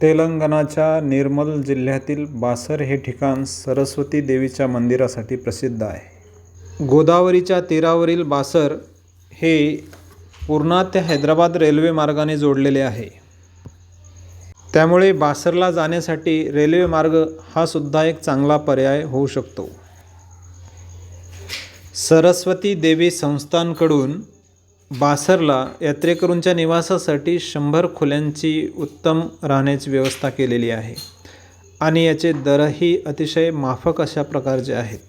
तेलंगणाच्या निर्मल जिल्ह्यातील बासर हे ठिकाण सरस्वती देवीच्या मंदिरासाठी प्रसिद्ध आहे. गोदावरीच्या तीरावरील बासर हे पूर्णा ते हैदराबाद रेल्वे मार्गाने जोडलेले आहे. त्यामुळे बासरला जाण्यासाठी रेल्वे मार्ग हा सुद्धा एक चांगला पर्याय होऊ शकतो. सरस्वती देवी संस्थानकडून बासरला यात्रेकरूंच्या निवासासाठी 100 खोल्यांची उत्तम राहण्याची व्यवस्था केलेली आहे आणि याचे दरही अतिशय माफक अशा प्रकारचे आहेत.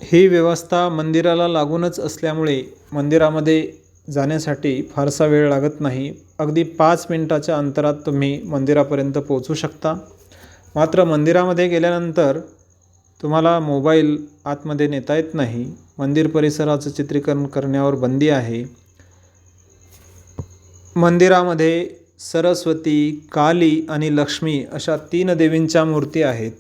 ही व्यवस्था मंदिराला लागूनच असल्यामुळे मंदिरामध्ये जाण्यासाठी फारसा वेळ लागत नाही. अगदी 5 मिनिटाच्या अंतरात तुम्ही मंदिरापर्यंत पोहोचू शकता. मात्र मंदिरामध्ये गेल्यानंतर तुम्हाला मोबाईल आतमध्ये नेता येत नाही. मंदिर परिसराचं चित्रीकरण करण्यावर बंदी आहे. मंदिरामध्ये सरस्वती, काली आणि लक्ष्मी अशा 3 देवींच्या मूर्ती आहेत.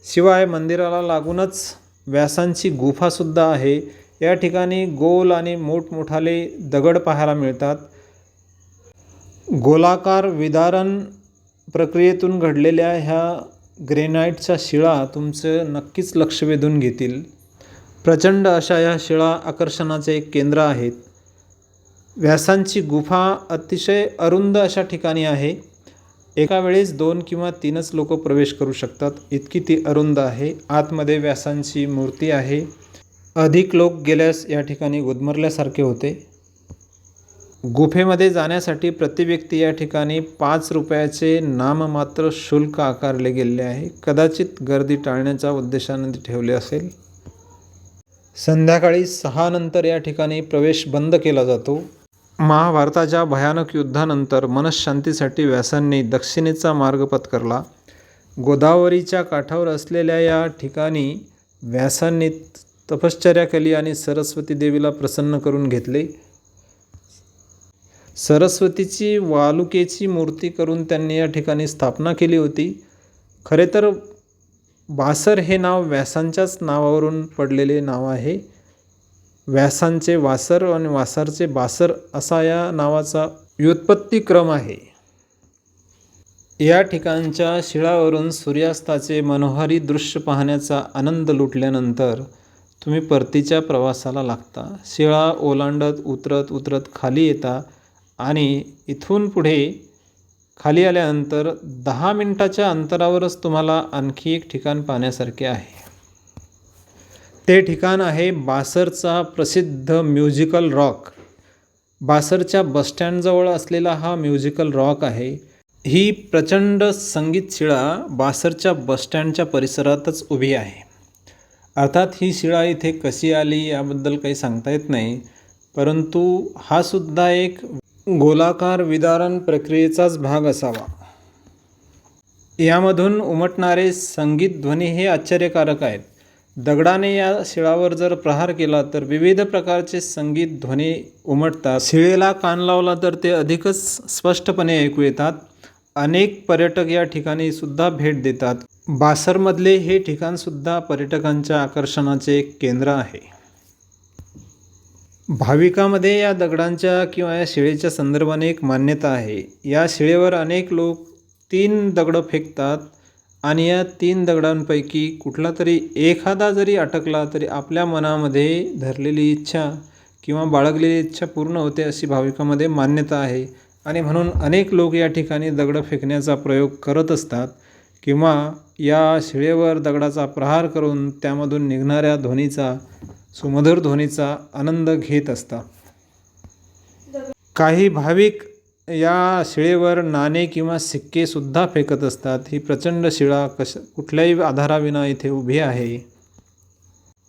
शिवाय मंदिराला लागूनच व्यासांची गुफासुद्धा आहे. या ठिकाणी गोल आणि मोठमोठाले दगड पाहायला मिळतात. गोलाकार विदारण प्रक्रियेतून घडलेल्या ह्या ग्रेनाइटच्या शिळा तुमचं नक्कीच लक्ष वेधून घेतील. प्रचंड अशा या शिळा आकर्षणाचे एक केंद्र आहेत. व्यासांची गुफा अतिशय अरुंद अशा ठिकाणी आहे. एका वेळेस 2 किंवा 3च लोक प्रवेश करू शकतात, इतकी ती अरुंद आहे. आतमध्ये व्यासांची मूर्ती आहे. अधिक लोक गेल्यास या ठिकाणी गुदमरल्यासारखे होते. गुफेमध्ये जाण्यासाठी प्रति व्यक्ती या ठिकाणी 5 रुपयाचे नाममात्र शुल्क आकारले गेले आहे. कदाचित गर्दी टाळण्याच्या उद्देशाने ते ठेवले असेल. संध्याकाळी 6 नंतर या ठिकाणी प्रवेश बंद केला जातो. महाभारताच्या भयानक युद्धानंतर मनःशांतीसाठी व्यासांनी दक्षिणेचा मार्ग पत्करला. गोदावरीच्या काठावर असलेल्या या ठिकाणी व्यासांनी तपश्चर्या केली आणि सरस्वती देवीला प्रसन्न करून घेतले. सरस्वतीची वालुकेची मूर्ती करून त्यांनी या ठिकाणी स्थापना केली होती. खरे तर बासर हे नाव व्यासांच्याच नावावरून पडलेले नाव आहे. व्यासांचे वासर आणि वासरचे बासर असा या नावाचा व्युत्पत्ती क्रम आहे. या ठिकाणच्या शिळावरून सूर्यास्ताचे मनोहारी दृश्य पाहण्याचा आनंद लुटल्यानंतर तुम्ही परतीच्या प्रवासाला लागता. शिळा ओलांडत उतरत खाली येता आणि इथून पुढे खाली आल्यानंतर 10 मिनिटाच्या अंतरावरच तुम्हाला आणखी एक ठिकाण पाहण्यासारखे आहे. ते ठिकाण आहे बासरचा प्रसिद्ध म्युझिकल रॉक. बासरच्या बसस्टँडजवळ असलेला हा म्युझिकल रॉक आहे. ही प्रचंड संगीत शिळा बासरच्या बसस्टँडच्या परिसरातच उभी आहे. अर्थात ही शिळा इथे कशी आली याबद्दल काही सांगता येत नाही, परंतु हा सुद्धा एक गोलाकार विदारण प्रक्रियेचाच भाग असावा. यामधून उमटणारे संगीत ध्वनी हे आश्चर्यकारक आहेत. दगडाने या शिळावर जर प्रहार केला तर विविध प्रकारचे संगीत ध्वनी उमटतात. शिळेला कान लावला तर ते अधिकच स्पष्टपणे ऐकू येतात. अनेक पर्यटक या ठिकाणी सुद्धा भेट देतात. बासरमधले हे ठिकाणसुद्धा पर्यटकांच्या आकर्षणाचे एक केंद्र आहे. भाविकांमध्ये या दगडांच्या किंवा या शिळेच्या संदर्भाने एक मान्यता आहे. या शिळेवर अनेक लोक 3 दगड फेकतात आणि या 3 दगडांपैकी कुठला तरी एखादा जरी अटकला तरी आपल्या मनामध्ये धरलेली इच्छा किंवा बाळगलेली इच्छा पूर्ण होते अशी भाविकांमध्ये मान्यता आहे. आणि म्हणून अनेक लोक या ठिकाणी दगड फेकण्याचा प्रयोग करत असतात किंवा या शिळेवर दगडाचा प्रहार करून त्यामधून निघणाऱ्या ध्वनीचा, सुमधुर ध्वनीचा आनंद घेत असतात. काही भाविक या शिळेवर नाणे किंवा सिक्के सुद्धा फेकत असतात. ही प्रचंड शिळा कुठल्याही आधाराविना इथे उभी आहे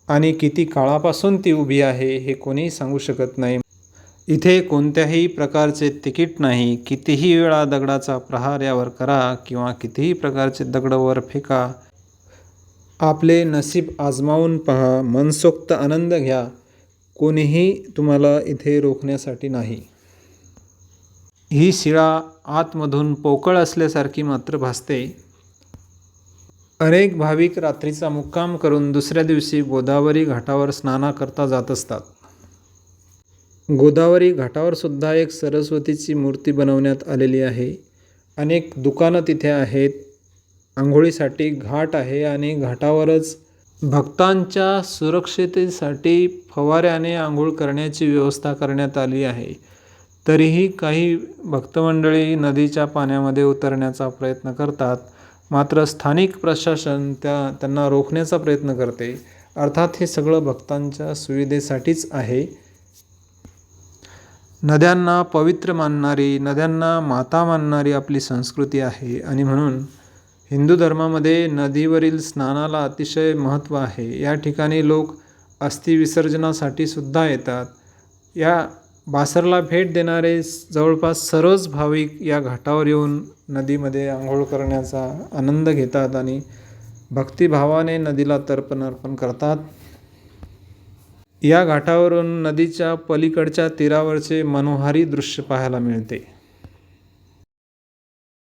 आणि किती काळापासून ती उभी आहे हे कोणीही सांगू शकत नाही. इथे कोणत्याही प्रकारचे तिकीट नाही. कितीही वेळा दगडाचा प्रहार यावर करा किंवा कितीही प्रकारचे दगड वर फेका. आपले नशीब आजमावून पहा, मनसोक्त आनंद घ्या. कोणीही तुम्हाला इथे रोखण्यासाठी नाही. ही शिळा आतमधून पोकळ असल्यासारखी मात्र भासते. अनेक भाविक रात्रीचा मुक्काम करून दुसऱ्या दिवशी गोदावरी घाटावर स्नानाकरता जात असतात. गोदावरी घाटावर सुद्धा एक सरस्वतीची मूर्ती बनवण्यात आलेली आहे अनेक दुकानं तिथे आहेत. आंघोळीसाठी घाट आहे आणि घाटावरच भक्तांच्या सुरक्षिततेसाठी फवाऱ्याने आंघोळ करण्याची व्यवस्था करण्यात आली आहे. तरीही काही भक्तमंडळी नदीच्या पाण्यामध्ये उतरण्याचा प्रयत्न करतात. मात्र स्थानिक प्रशासन त्यांना रोखण्याचा प्रयत्न करते. अर्थात हे सगळं भक्तांच्या सुविधेसाठीच आहे. नद्यांना पवित्र मानणारी, नद्यांना माता मानणारी आपली संस्कृती आहे आणि म्हणून हिंदू धर्मामध्ये नदीवरील स्नानाला अतिशय महत्त्व आहे. या ठिकाणी लोक अस्थि विसर्जनासाठी सुद्धा येतात. या बासरला भेट देणारे जवळपास सर्वच भाविक या घाटावर येऊन नदीमध्ये आंघोळ करण्याचा आनंद घेतात आणि भक्तिभावाने नदीला तर्पण अर्पण करतात. या घाटावरून नदीच्या पलीकडच्या तीरावरचे मनोहारी दृश्य पाहायला मिळते.